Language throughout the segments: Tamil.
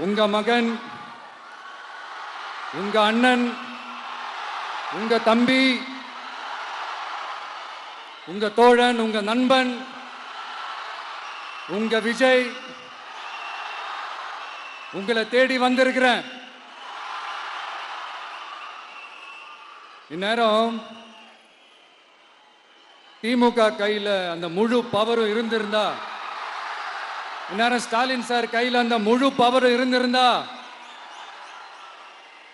உங்க மகன், உங்க அண்ணன், உங்க தம்பி, உங்க தோழன், உங்க நண்பன், உங்க விஜய் உங்களை தேடி வந்திருக்கிறேன். இந்நேரம் திமுக கையில் அந்த முழு பவரும் இருந்திருந்தா, இந்நேரம் ஸ்டாலின் சார் கையில் அந்த முழு பவரும் இருந்திருந்தா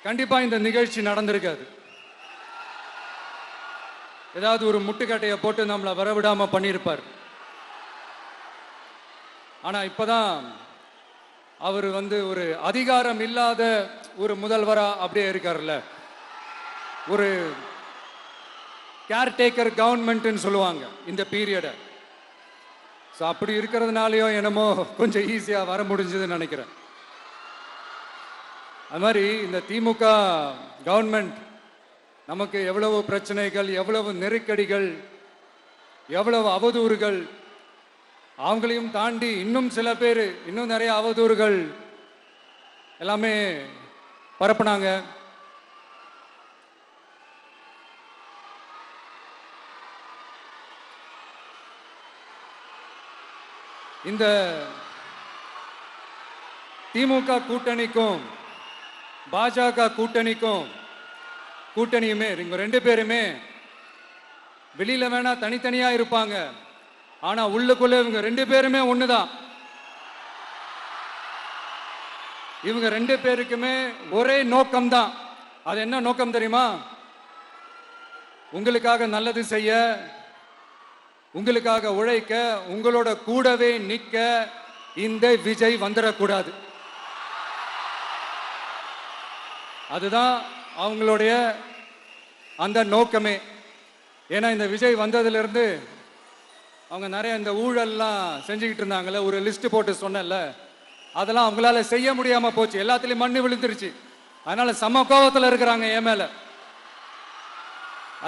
கண்டிப்பா இந்த நிகழ்ச்சி நடந்திருக்காது. ஏதாவது ஒரு முட்டுக்கட்டையை போட்டு நம்மளை வரவிடாம பண்ணியிருப்பார். ஆனா இப்பதான் அவர் ஒரு அதிகாரம் இல்லாத ஒரு முதல்வரா அப்படியே இருக்காருல்ல. ஒரு கேர்டேக்கர் கவர்மெண்ட்னு சொல்லுவாங்க இந்த பீரியடை. ஸோ அப்படி இருக்கிறதுனாலயோ என்னமோ கொஞ்சம் ஈஸியாக வர முடிஞ்சதுன்னு நினைக்கிறேன். அது மாதிரி இந்த திமுக கவர்மெண்ட் நமக்கு எவ்வளவு பிரச்சனைகள், எவ்வளவு நெருக்கடிகள், எவ்வளவு அவதூறுகள், அவங்களையும் தாண்டி இன்னும் சில பேர் இன்னும் நிறைய அவதூறுகள் எல்லாமே பரப்புனாங்க. இந்த திமுக கூட்டணிக்கும் பாஜக கூட்டணியுமே இவங்க ரெண்டு பேருமே வெளியில வேணா தனித்தனியா இருப்பாங்க, ஆனா உள்ளுக்குள்ள இவங்க ரெண்டு பேருமே ஒண்ணுதான். இவங்க ரெண்டு பேருக்குமே ஒரே நோக்கம் தான். அது என்ன நோக்கம் தெரியுமா? உங்களுக்காக நல்லது செய்ய, உங்களுக்காக உழைக்க, உங்களோட கூடவே நிற்க இந்த விஜய் வந்துடக்கூடாது. அதுதான் அவங்களுடைய அந்த நோக்கமே. ஏன்னா இந்த விஜய் வந்ததிலிருந்து அவங்க நிறைய இந்த ஊழல்லாம் செஞ்சுக்கிட்டு இருந்தாங்கல்ல, ஒரு லிஸ்ட் போட்டு சொன்னல, அதெல்லாம் அவங்களால செய்ய முடியாம போச்சு. எல்லாத்துலயும் மண்ணு விழுந்துருச்சு. அதனால சம கோபத்தில் இருக்கிறாங்க என் மேல.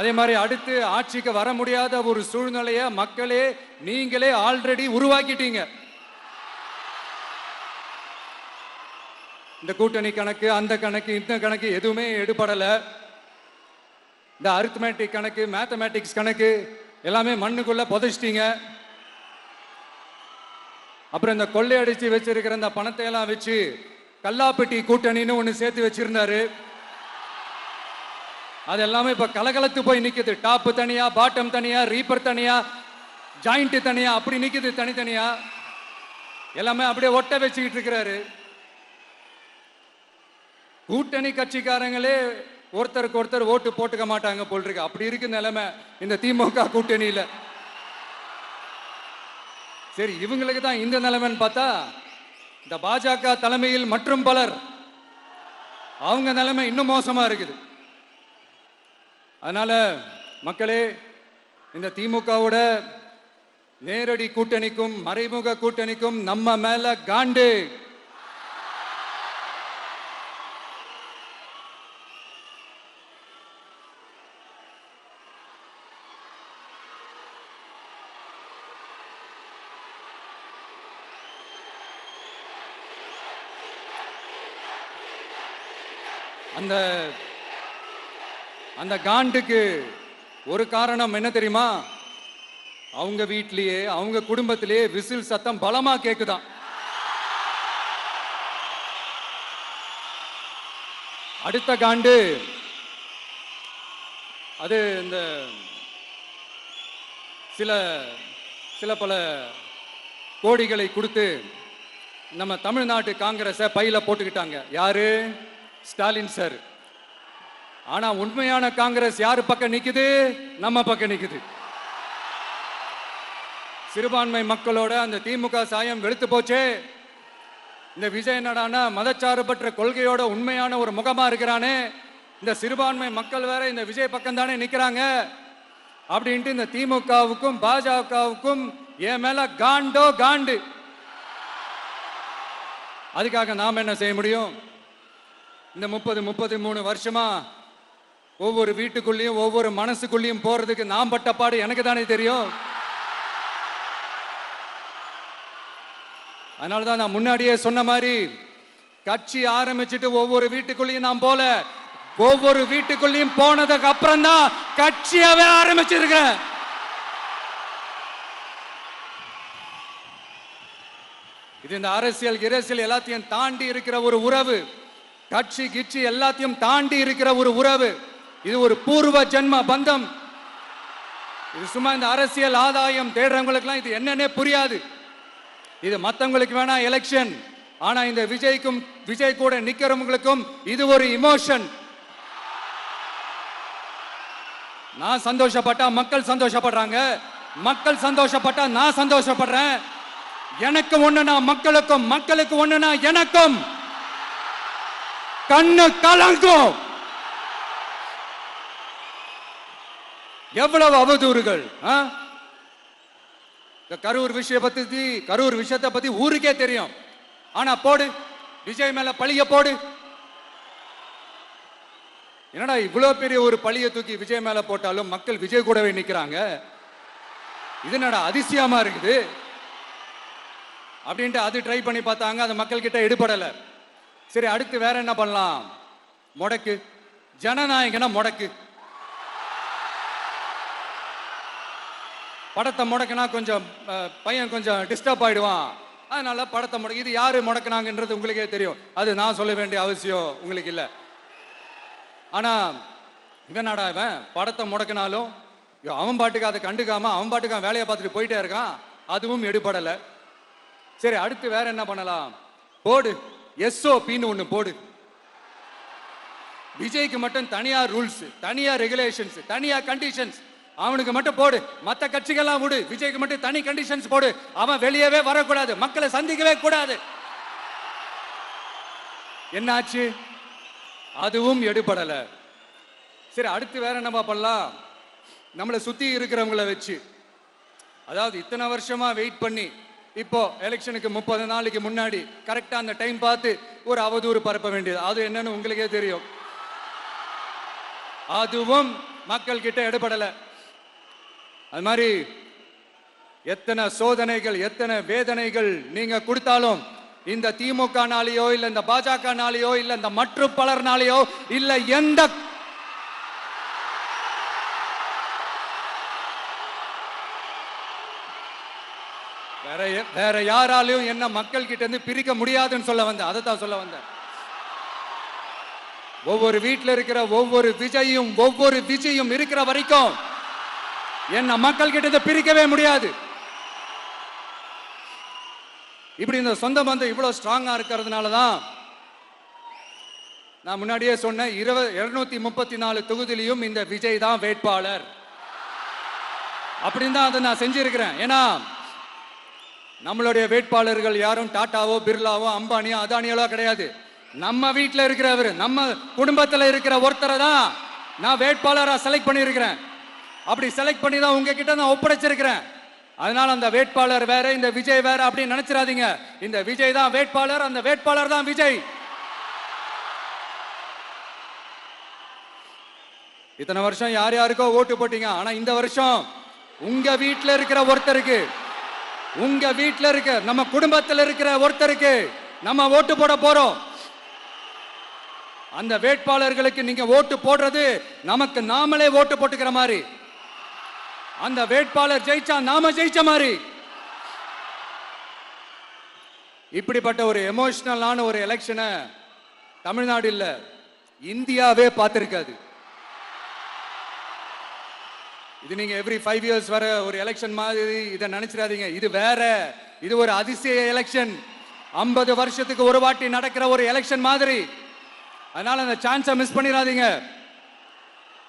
அதே மாதிரி அடுத்து ஆட்சிக்கு வர முடியாத ஒரு சூழ்நிலையை மக்களே நீங்களே ஆல்ரெடி உருவாக்கிட்டீங்க. இந்த கூட்டணி கணக்கு, அந்த கணக்கு, இந்த கணக்கு எதுவுமே எடுபடல. இந்த அரித்மேட்டிக் கணக்கு, மேத்தமேட்டிக்ஸ் கணக்கு எல்லாமே மண்ணுக்குள்ள புதைச்சிட்டீங்க. அப்புறம் இந்த கொள்ளையடிச்சு வச்சிருக்கிற இந்த பணத்தை எல்லாம் வச்சு கல்லாப்பட்டி கூட்டணின்னு ஒன்று சேர்த்து வச்சிருந்தாரு. அது எல்லாமே இப்ப கலகலத்து போய் நிக்குது. டாப் தனியா, பாட்டம் தனியா, ரீப்பர் தனியா, ஜாயிண்ட் தனியா, அப்படி நிக்குது தனித்தனியா. எல்லாமே அப்படியே ஒட்ட வச்சுக்கிட்டு இருக்கிறாரு. கூட்டணி கட்சிக்காரங்களே ஒருத்தருக்கு ஒருத்தர் ஓட்டு போட்டுக்க மாட்டாங்க போல் இருக்கு. அப்படி இருக்கு நிலைமை இந்த திமுக கூட்டணியில. சரி, இவங்களுக்கு தான் இந்த நிலைமைன்னு பார்த்தா இந்த பாஜக தலைமையில் மற்றும் பலர் அவங்க நிலைமை இன்னும் மோசமா இருக்குது. அதனால மக்களே, இந்த திமுகவோட நேரடி கூட்டணிக்கும் மறைமுக கூட்டணிக்கும் நம்ம மேல காண்டு. அந்த காண்டுக்கு ஒரு காரணம் என்ன தெரியுமா? அவங்க வீட்டிலேயே, அவங்க குடும்பத்திலேயே விசில் சத்தம் பலமா கேக்குதான். அடுத்த காண்டு அது இந்த சில பல கோடிகளை கொடுத்து நம்ம தமிழ்நாட்டு காங்கிரஸை பையில போட்டுக்கிட்டாங்க. யாரு? ஸ்டாலின் சார். ஆனா உண்மையான காங்கிரஸ் யாரு பக்கம் நிக்குது? நம்ம பக்கம் நிக்குது. சிறுபான்மை மக்களோட அந்த திமுக சாயம் வெளுத்து போச்சே. இந்த விஜய் என்னடானா மதச்சார்பற்ற கொள்கையோட உண்மையான ஒரு முகமா இருக்கிறானே, இந்த சிறுபான்மை மக்கள் வேற இந்த விஜய் பக்கம் தானே நிக்கிறாங்க அப்படின்ட்டு இந்த திமுகவுக்கும் பாஜகவுக்கும் என் மேல காண்டோ காண்டு. அதுக்காக நாம் என்ன செய்ய முடியும்? இந்த 33 வருஷமா ஒவ்வொரு வீட்டுக்குள்ளேயும் ஒவ்வொரு மனசுக்குள்ளேயும் போறதுக்கு நான் பட்ட பாடு எனக்கு தானே தெரியும். அதனாலதான் நான் முன்னாடியே சொன்ன மாதிரி கட்சி ஆரம்பிச்சுட்டு ஒவ்வொரு வீட்டுக்குள்ளேயும் நான் போல, ஒவ்வொரு வீட்டுக்குள்ளேயும் போனதுக்கு அப்புறம் தான் கட்சியாவே ஆரம்பிச்சிருக்கிறேன். இது இந்த அரசியல் இரசியல் எல்லாத்தையும் தாண்டி இருக்கிற ஒரு உறவு, கட்சி கிட்சி எல்லாத்தையும் தாண்டி இருக்கிற ஒரு உறவு. இது ஒரு பூர்வ ஜென்ம பந்தம். இது சும்மா இந்த அரசியல் ஆதாயம் தேடுறவங்களுக்குலாம் இது என்னன்னே புரியாது. இது மற்றவங்களுக்கு வேணா எலெக்ஷன், ஆனா இந்த விஜய்க்கும் விஜய் கூட நிக்கிறவங்களுக்கும் இது ஒரு இமோஷன். நான் சந்தோஷப்பட்டா மக்கள் சந்தோஷப்படுறாங்க, மக்கள் சந்தோஷப்பட்டா நான் சந்தோஷப்படுறேன். எனக்கு ஒண்ணுனா மக்களுக்கும், மக்களுக்கு ஒண்ணுனா எனக்கும் கண்ணு கலங்கும். எவ்வளவு அவதூறுகள்! கரூர் விஷயத்தை பத்தி ஊருக்கே தெரியும். ஆனா போடு, விஜய் மேல பழிய போடு. என்னடா இவ்வளவு பெரிய ஒரு பழிய தூக்கி விஜய் மேல போட்டாலும் மக்கள் விஜய் கூடவே நிக்கிறாங்க, இது என்னடா அதிசயமா இருக்குது அப்படின்ட்டு அது ட்ரை பண்ணி பார்த்தாங்க. அது மக்கள் கிட்ட எடுபடல. சரி, அடுத்து வேற என்ன பண்ணலாம்? முடக்கு, ஜனநாயகனா முடக்கு. படத்தை முடக்கினா கொஞ்சம் பையன் கொஞ்சம் டிஸ்டர்ப் ஆயிடுவான், அதனால படத்தை முடக்கி. இது யாரு முடக்கினாங்கன்றது உங்களுக்கே தெரியும், அது நான் சொல்ல வேண்டிய அவசியம் உங்களுக்கு இல்லை. ஆனா இவனாடா இவன் படத்தை முடக்கினாலும் அவன் பாட்டுக்கு அதை கண்டுக்காம அவன் பாட்டுக்கு அவன் வேலையை பார்த்துட்டு போயிட்டே இருக்கான், அதுவும் எடுபடலை. சரி, அடுத்து வேற என்ன பண்ணலாம்? போடு, எஸ்ஓபின்னு ஒண்ணு போடு. விஜய்க்கு மட்டும் தனியா ரூல்ஸ், தனியா ரெகுலேஷன்ஸ், தனியா கண்டிஷன்ஸ் அவனுக்கு மட்டும் போடு. மற்ற கட்சிகள்லாம் விடு, விஜய்க்கு மட்டும் தனி கண்டிஷன்ஸ் போடு. அவன் வெளியவே வரக்கூடாது, மக்களை சந்திக்கவே கூடாது. என்னாச்சு? அதுவும் எடுபடல. சரி, அடுத்து வேற என்ன பண்ணலாம்? நம்மளை சுத்தி இருக்கிறவங்களை வச்சு, அதாவது இத்தனை வருஷமா வெயிட் பண்ணி இப்போ எலெக்ஷனுக்கு 30 நாளைக்கு முன்னாடி கரெக்டா அந்த டைம் பார்த்து ஒரு அவதூறு பரப்ப வேண்டியது, அது என்னன்னு உங்களுக்கே தெரியும். அதுவும் மக்கள் கிட்ட எடுபடல. அது மாதிரி எத்தனை சோதனைகள், எத்தனை வேதனைகள் நீங்க கொடுத்தாலும் இந்த திமுக நாளையோ இல்ல இந்த பாஜக நாளையோ இல்ல இந்த மற்ற பலர் நாளையோ இல்ல எந்த வேற யாராலையும் என்ன மக்கள் கிட்ட இருந்து பிரிக்க முடியாதுன்னு சொல்ல வந்தேன். அதை தான் சொல்ல வந்தேன். ஒவ்வொரு வீட்டில் இருக்கிற ஒவ்வொரு விஜயும் இருக்கிற வரைக்கும் என்ன மக்கள் கிட்ட இருந்து பிரிக்கவே முடியாது. இப்படி இந்த சொந்த பந்தம் இவ்வளவு ஸ்ட்ராங்கா இருக்கிறதுனாலதான் நான் முன்னாடியே சொன்னேன், 234 தொகுதியிலும் இந்த விஜய் தான் வேட்பாளர் அப்படின்னு தான் அதை நான் செஞ்சிருக்கிறேன். ஏன்னா நம்மளுடைய வேட்பாளர்கள் யாரும் டாட்டாவோ பிர்லாவோ அம்பானியோ அதானியோ கிடையாது. நம்ம வீட்டில் இருக்கிறவர், நம்ம குடும்பத்தில் இருக்கிற ஒருத்தரை தான் நான் வேட்பாளராக செலக்ட் பண்ணியிருக்கிறேன். அப்படி செலக்ட் பண்ணி தான் உங்ககிட்ட நான் ஒப்படைச்சிருக்கிறேன். அதனால அந்த வேட்பாளர் வேற, இந்த விஜய் வேற அப்படின்னு நினைச்சிடாதீங்க. இந்த விஜய் தான் வேட்பாளர், அந்த வேட்பாளர் தான் விஜய். இத்தனை வருஷம் யார் யாருக்கோ ஓட்டு போட்டீங்க, ஆனா இந்த வருஷம் உங்க வீட்டில் இருக்கிற ஒருத்தருக்கு, உங்க வீட்டில் இருக்க நம்ம குடும்பத்தில் இருக்கிற ஒருத்தருக்கு நம்ம ஓட்டு போட போறோம். அந்த வேட்பாளர்களுக்கு நீங்க ஓட்டு போடுறது நமக்கு நாமளே ஓட்டு போட்டுக்கிற மாதிரி, அந்த வேட்பாளர் ஜெயிச்சா நாம ஜெயிச்ச மாதிரி. இப்படிப்பட்ட ஒரு எமோஷனலான ஒரு எலெக்ஷனை தமிழ்நாடு இல்ல இந்தியாவே பார்த்திருக்காது. இது நீங்க எவ்ரி 5 years வர ஒரு எலெக்ஷன் மாதிரி இதை நினைச்சிடாதீங்க. இது வேற, இது ஒரு அதிசய எலெக்ஷன். 50 வருஷத்துக்கு ஒரு வாட்டி நடக்கிற ஒரு எலெக்ஷன் மாதிரி. அதனால அந்த சான்ஸை மிஸ் பண்ணிடாதீங்க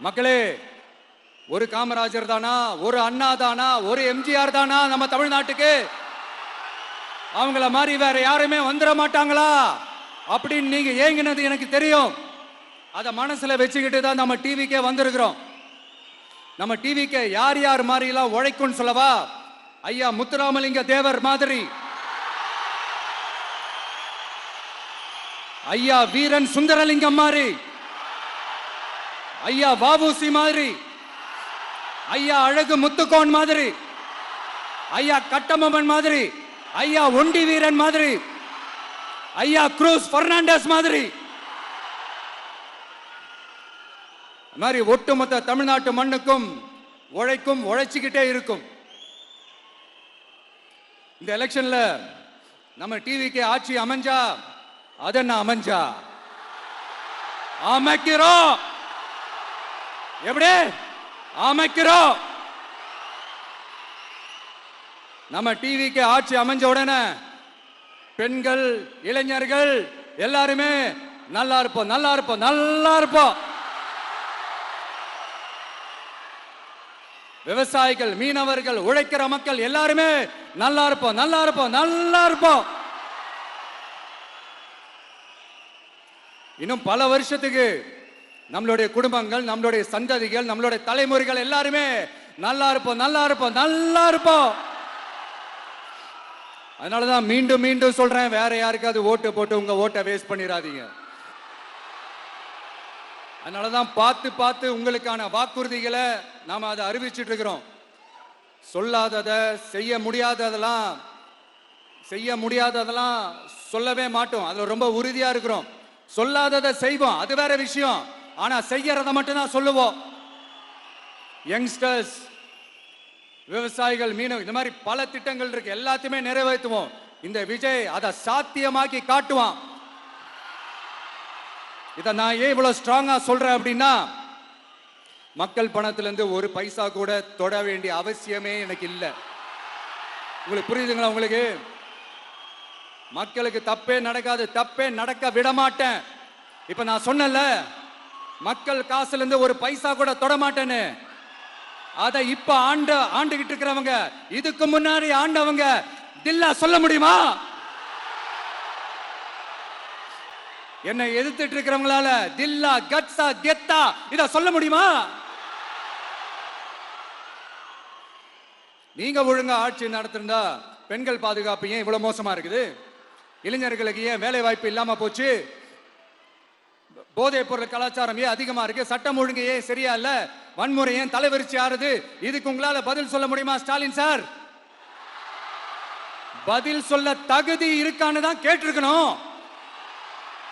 மக்களே. ஒரு காமராஜர் தானா, ஒரு அண்ணா தானா, ஒரு எம்ஜிஆர் தானா நம்ம தமிழ்நாட்டுக்கு? அவங்கள மாதிரி வேற யாருமே வந்துட மாட்டாங்களா அப்படின்னு நீங்க ஏங்கினது எனக்கு தெரியும். அதை மனசுல வச்சுக்கிட்டு தான் நம்ம டிவிக்கே வந்திருக்கிறோம். நம்ம டிவிக்கு யார் யார் மாதிரி எல்லாம் உழைக்கும் சொல்லவா? ஐயா முத்துராமலிங்க தேவர் மாதிரி, ஐயா வீரன் சுந்தரலிங்கம் மாதிரி, ஐயா வாபுசி மாதிரி, ஐயா அழகு முத்துக்கோன் மாதிரி, ஐயா கட்டமம்மன் மாதிரி, ஐயா ஒண்டி வீரன் மாதிரி, ஐயா குரூஸ் பெர்னாண்டஸ் மாதிரி மாதிரி ஒட்டுமொத்த தமிழ்நாட்டு மண்ணுக்கும் உழைச்சிக்கிட்டே இருக்கும். இந்த எலெக்ஷன்ல நம்ம டிவிக்கு ஆட்சி அமைஞ்சா அதென்ன அமைஞ்சா அமைக்கிறோம். எப்படி அமைக்கிறோம்? நம்ம டிவிக்கு ஆட்சி அமைஞ்ச உடனே பெண்கள், இளைஞர்கள் எல்லாருமே நல்லா இருப்போம், நல்லா இருப்போம், நல்லா இருப்போம். விவசாயிகள், மீனவர்கள், உழைக்கிற மக்கள் எல்லாருமே நல்லா இருப்போம், நல்லா இருப்போம், நல்லா இருப்போம். இன்னும் பல வருஷத்துக்கு நம்மளுடைய குடும்பங்கள், நம்மளுடைய சந்ததிகள், நம்மளுடைய தலைமுறைகள் எல்லாருமே நல்லா இருப்போம், நல்லா இருப்போம், நல்லா இருப்போம். அதனாலதான் மீண்டும் மீண்டும் சொல்றேன், வேற யாருக்காவது ஓட்டு போட்டு உங்க ஓட்டை வேஸ்ட் பண்ணிடாதீங்க. அதனாலதான் பார்த்து பார்த்து உங்களுக்கான வாக்குறுதிகளை நாம அதை அறிவிச்சிட்டு இருக்கிறோம். சொல்லாததை, செய்ய முடியாததெல்லாம் சொல்லவே மாட்டோம். அதுல ரொம்ப உறுதியா இருக்கிறோம். சொல்லாததை செய்வோம், அது வேற விஷயம். ஆனா செய்யறத மட்டும் தான் சொல்லுவோம். யங்ஸ்டர்ஸ், விவசாயிகள், மீனவர்கள், இந்த மாதிரி பல திட்டங்கள் இருக்கு, எல்லாத்தையுமே நிறைவேற்றுவோம். இந்த விஜய் அதை சாத்தியமாக்கி காட்டுவான். இதை நான் ஏன் இவ்வளவு ஸ்ட்ராங்கா சொல்றேன் அப்படின்னா, மக்கள் பணத்திலிருந்து ஒரு பைசா கூட தொட வேண்டிய அவசியமே எனக்கு இல்லை. உங்களுக்கு புரியுதுங்களா? உங்களுக்கு மக்களுக்கு தப்பே நடக்காது, தப்பே நடக்க விட மாட்டேன். இப்ப நான் சொன்னல, மக்கள் காசுல இருந்து ஒரு பைசா கூட தொட மாட்டேன்னு. அதை இப்ப ஆண்டுகிட்டு இருக்கிறவங்க, இதுக்கு முன்னாடி ஆண்டவங்க தில்லா சொல்ல முடியுமா? என்னை எதிர்த்துட்டு இருக்கிறவங்களால தில்லா, கட்ஸா, கெத்தா இத சொல்ல முடியுமா? நீங்க ஒழுங்கா ஆட்சி நடத்திருந்தா பெண்கள் பாதுகாப்பு ஏன் இவ்வளவு மோசமா இருக்குது? இளைஞர்களுக்கு ஏன் வேலை வாய்ப்பு இல்லாம போச்சு? போதைப் பொருள் கலாச்சாரம் ஏன் அதிகமா இருக்கு? சட்டம் ஒழுங்கு ஏன் சரியா இல்ல? வன்முறை ஏன் தலைவரிச்சு ஆறுது? இதுக்கு உங்களால பதில் சொல்ல முடியுமா ஸ்டாலின் சார்? பதில் சொல்ல தகுதி இருக்கான்னு தான் கேட்டிருக்கணும்.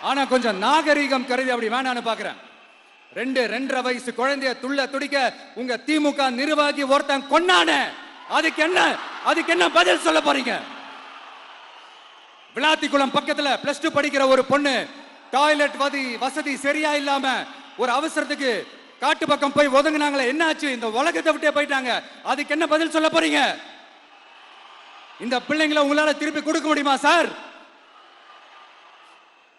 ஆனா கொஞ்சம் நாகரீகம் கருதி அப்படி வேணான்னு பாக்குறேன். 2.5 வயசு குழந்தைய துடிக்க உங்க திமுக நிர்வாகி ஒருத்தன் கொன்னானே, அதுக்கு என்ன பதில் சொல்ல போறீங்க? விளாத்திக்குளம் பக்கத்துல +2 படிக்கிற ஒரு பொண்ணு டாய்லெட் வசதி சரியா இல்லாம ஒரு அவசரத்துக்கு காட்டு பக்கம் போய் ஒதுங்கினாங்களே, என்னாச்சு? இந்த உலகத்தை விட்டே போயிட்டாங்க. அதுக்கு என்ன பதில் சொல்ல போறீங்க? இந்த பிள்ளைங்களை உங்களால திருப்பி கொடுக்க முடியுமா சார்?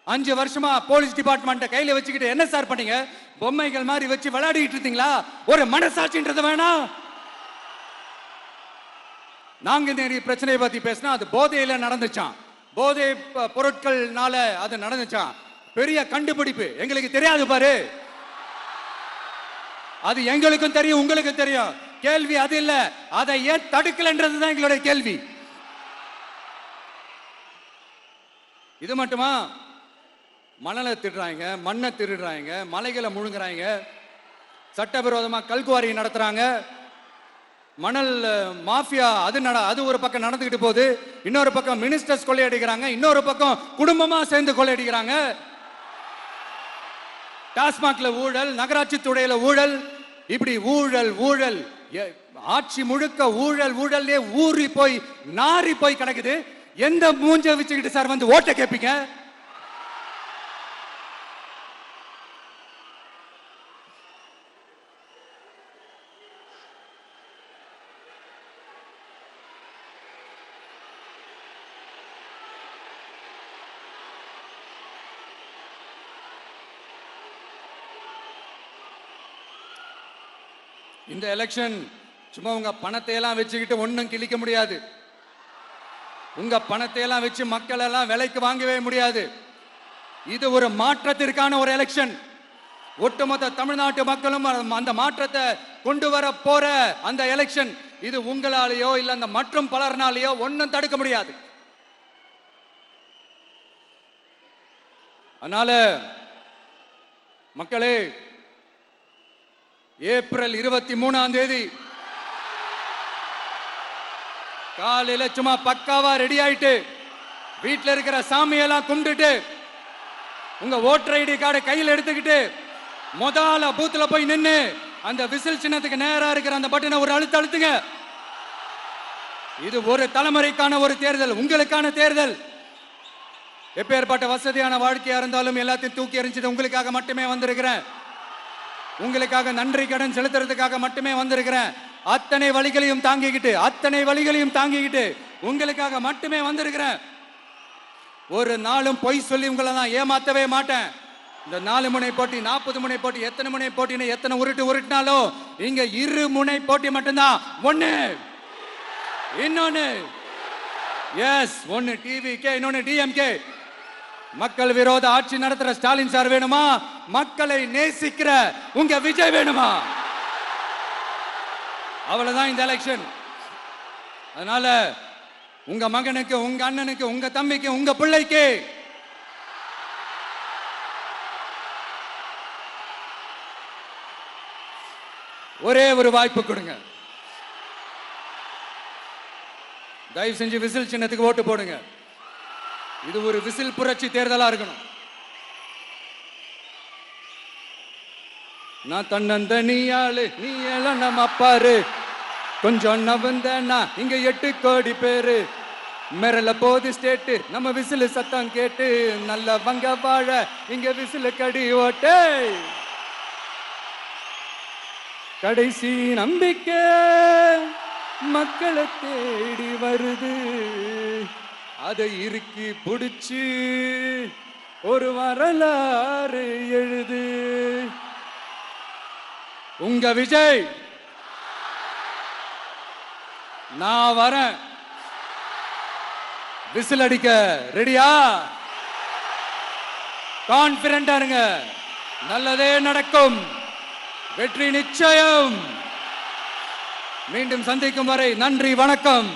5 வருஷமா போலீஸ் டிபார்ட்மெண்ட் கையில வச்சுக்கிட்டு என்ன சார் பண்ணீங்க? பொம்மைகள் மாதிரி வச்சு விளையாடிட்டு இருந்தீங்களா? ஒரு மனசாட்சின்றது வேணாம். நாங்குநேரி பிரச்சனையை பத்தி பேசினா அது போதையில நடந்துச்சான், போதை பொருட்கள்னால அது நடந்துச்சான். பெரிய கண்டுபிடிப்பு, எங்களுக்கு தெரியாது பாரு. அது எங்களுக்கும் தெரியும், உங்களுக்கு தெரியும். கேள்வி அது இல்ல, அதை ஏன் தடுக்கலன்றதுதான் எங்களுடைய கேள்வி. இது மட்டுமா? மணலை திருடுறாங்க, மண்ணை திருடுறாங்க, மலைகளை முழுங்குறாங்க, சட்டவிரோதமா கல்குவாரி நடத்துறாங்க, மணல் மாஃபியா அது ஒரு பக்கம் நடந்துகிட்டு போகுது. இன்னொரு பக்கம் மினிஸ்டர்ஸ் கொள்ளையடிக்கிறாங்க, இன்னொரு பக்கம் குடும்பமா சேர்ந்து கொள்ளையடிக்கிறாங்க. டாஸ்மாக்ல ஊழல், நகராட்சி துறையில ஊழல், இப்படி ஊழல் ஆட்சி முழுக்க ஊழல்லே ஊறி போய் நாரி போய் கிடக்குது. எந்த மூஞ்ச வச்சுக்கிட்டு சார் வந்து ஓட்ட கேட்பீங்க? இந்த எலெக்ஷன் சும்மா உங்க பணத்தை எல்லாம் வச்சுக்கிட்டு ஒன்னும் கிழிக்க முடியாது. உங்க பணத்தை எல்லாம் வச்சு மக்கள் எல்லாம் விலைக்கு வாங்கவே முடியாது. இது ஒரு மாற்றத்திற்கான ஒரு எலெக்ஷன். ஒட்டுமொத்த தமிழ்நாட்டு மக்களும் அந்த மாற்றத்தை கொண்டு வர போற அந்த எலெக்ஷன். இது உங்களாலேயோ இல்ல அந்த மற்றும் பலர்னாலேயோ ஒன்னும் தடுக்க முடியாது. அதனால மக்களே, ஏப்ரல் 23ஆம் தேதி காலையில சும்மா பக்காவா ரெடி ஆயிட்டு வீட்டில் இருக்கிற சாமியெல்லாம் கும்பிட்டுட்டு உங்க ஓட்டர் ஐடி கார்டை கையில் எடுத்துக்கிட்டு முதல்ல பூத்துல போய் நின்று அந்த விசில் சின்னத்துக்கு நேரா இருக்கிற அந்த பட்டனை ஒரு அழுத்துங்க. இது ஒரு தலைமுறைக்கான ஒரு தேர்தல், உங்களுக்கான தேர்தல். எப்பேற்பட்ட வசதியான வாழ்க்கையா இருந்தாலும் எல்லாத்தையும் தூக்கி எறிஞ்சிட்டு உங்களுக்காக மட்டுமே வந்திருக்கிறேன். உங்களுக்காக நன்றி கடன் செலுத்துறதுக்காக மட்டுமே வந்திருக்கிறேன். அத்தனை வழிகளையும் தாங்கிக்கிட்டு உங்களுக்காக மட்டுமே வந்திருக்கிறேன். ஒரு நாளும் பொய் சொல்லி உங்களை நான் ஏமாத்தவே மாட்டேன். இந்த 4 முனை போட்டி, 40 முனை போட்டி, எத்தனை முனை போட்டின்னு எத்தனை உருட்டினாலும் இங்க 2 முனை போட்டி மட்டும்தான். இன்னொன்னு எஸ், ஒன்னு டிவிகே, இன்னொன்னு டிஎம்கே. மக்கள் விரோத ஆட்சி நடத்துற ஸ்டாலின் சார் வேணுமா? மக்களை நேசிக்கிற உங்க விஜய் வேணுமா? அவ்வளவுதான் இந்த எலெக்ஷன். அதனால உங்க மகனுக்கு, உங்க அண்ணனுக்கு, உங்க தம்பிக்கு, உங்க பிள்ளைக்கு ஒரே ஒரு வாய்ப்பு கொடுங்க. தயவு செஞ்சு விசில் சின்னத்துக்கு ஓட்டு போடுங்க. இது ஒரு விசில் புரட்சி தேர்தலா இருக்கணும். நான் தன்னந்தனியாளு, நீ எல்லாம் நம்ம அப்பாரு, கொஞ்சம் நவந்தனா இங்க 8 கோடி பேரு, மிரல போது ஸ்டேட்டு நம்ம விசில் சத்தம் கேட்டு, நல்ல வங்க வாழ இங்க விசில் கடி ஓட்டே. கடைசி நம்பிக்கை மக்களை தேடி வருது, அதை இறுக்கி பிடிச்சு ஒரு வரலாறு எழுது. உங்க விஜய், நான் வரேன். விசில் அடிக்க ரெடியா? கான்பிடண்டா இருங்க, நல்லதே நடக்கும், வெற்றி நிச்சயம். மீண்டும் சந்திக்கும் வரை நன்றி, வணக்கம்.